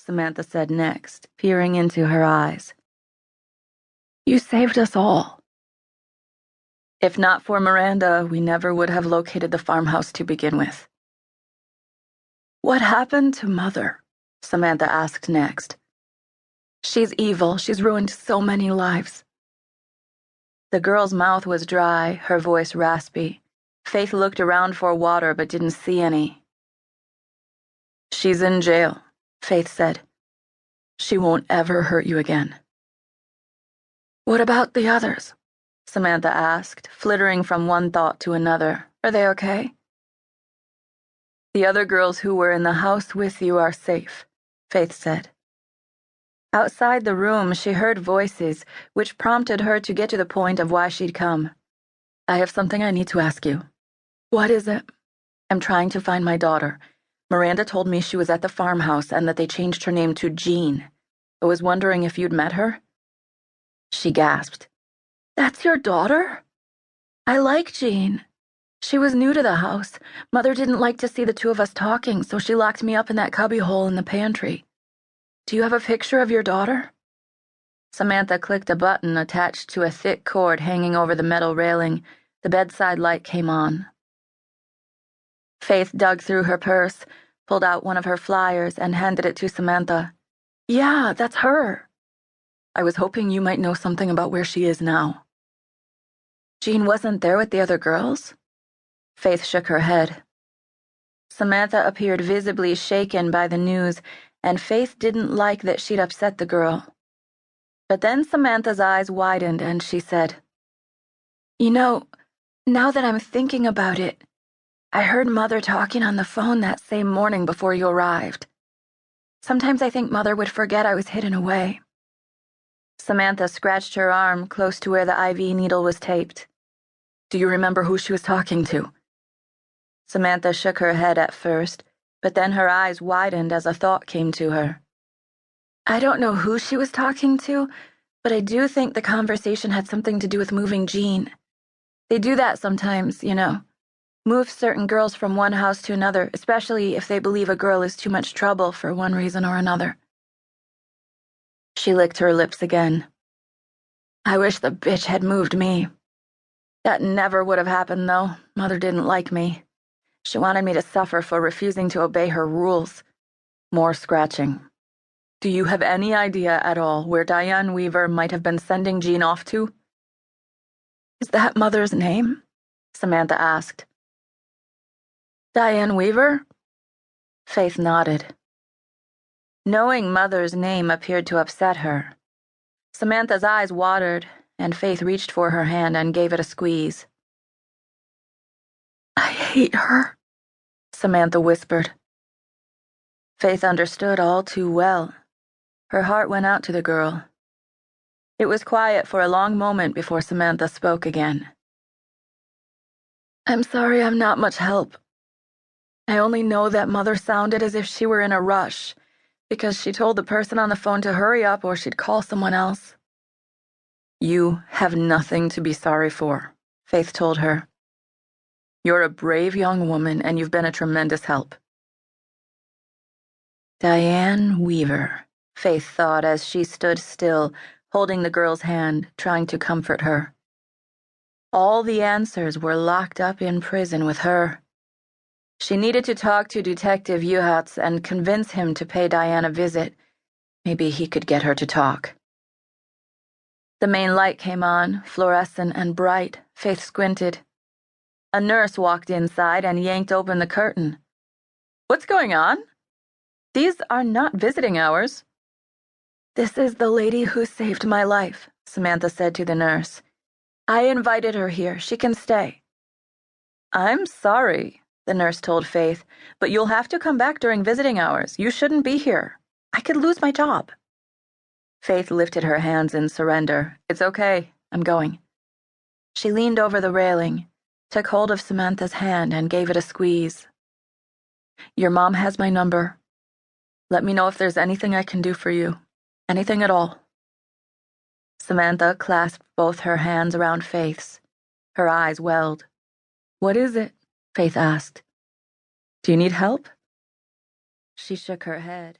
Samantha said next, peering into her eyes. You saved us all. If not for Miranda, we never would have located the farmhouse to begin with. What happened to Mother? Samantha asked next. She's evil. She's ruined so many lives. The girl's mouth was dry, her voice raspy. Faith looked around for water but didn't see any. She's in jail, Faith said. She won't ever hurt you again. What about the others? Samantha asked, flittering from one thought to another. Are they okay? The other girls who were in the house with you are safe, Faith said. Outside the room, she heard voices, which prompted her to get to the point of why she'd come. I have something I need to ask you. What is it? I'm trying to find my daughter. Miranda told me she was at the farmhouse and that they changed her name to Jean. I was wondering if you'd met her. She gasped. That's your daughter? I like Jean. She was new to the house. Mother didn't like to see the two of us talking, so she locked me up in that cubbyhole in the pantry. Do you have a picture of your daughter? Samantha clicked a button attached to a thick cord hanging over the metal railing. The bedside light came on. Faith dug through her purse, pulled out one of her flyers, and handed it to Samantha. Yeah, that's her. I was hoping you might know something about where she is now. Jean wasn't there with the other girls? Faith shook her head. Samantha appeared visibly shaken by the news, and Faith didn't like that she'd upset the girl. But then Samantha's eyes widened and she said, You know, now that I'm thinking about it, I heard Mother talking on the phone that same morning before you arrived. Sometimes I think Mother would forget I was hidden away. Samantha scratched her arm close to where the IV needle was taped. Do you remember who she was talking to? Samantha shook her head at first, but then her eyes widened as a thought came to her. I don't know who she was talking to, but I do think the conversation had something to do with moving Jean. They do that sometimes, you know. Move certain girls from one house to another, especially if they believe a girl is too much trouble for one reason or another. She licked her lips again. I wish the bitch had moved me. That never would have happened, though. Mother didn't like me. She wanted me to suffer for refusing to obey her rules. More scratching. Do you have any idea at all where Diane Weaver might have been sending Jean off to? Is that Mother's name? Samantha asked. Diane Weaver? Faith nodded. Knowing Mother's name appeared to upset her. Samantha's eyes watered, and Faith reached for her hand and gave it a squeeze. I hate her, Samantha whispered. Faith understood all too well. Her heart went out to the girl. It was quiet for a long moment before Samantha spoke again. I'm sorry I'm not much help. I only know that Mother sounded as if she were in a rush, because she told the person on the phone to hurry up or she'd call someone else. You have nothing to be sorry for, Faith told her. You're a brave young woman and you've been a tremendous help. Diane Weaver, Faith thought as she stood still, holding the girl's hand, trying to comfort her. All the answers were locked up in prison with her. She needed to talk to Detective Uhatz and convince him to pay Diane a visit. Maybe he could get her to talk. The main light came on, fluorescent and bright. Faith squinted. A nurse walked inside and yanked open the curtain. What's going on? These are not visiting hours. This is the lady who saved my life, Samantha said to the nurse. I invited her here. She can stay. I'm sorry, the nurse told Faith, but you'll have to come back during visiting hours. You shouldn't be here. I could lose my job. Faith lifted her hands in surrender. It's okay. I'm going. She leaned over the railing, took hold of Samantha's hand and gave it a squeeze. Your mom has my number. Let me know if there's anything I can do for you. Anything at all. Samantha clasped both her hands around Faith's. Her eyes welled. What is it? Faith asked. Do you need help? She shook her head.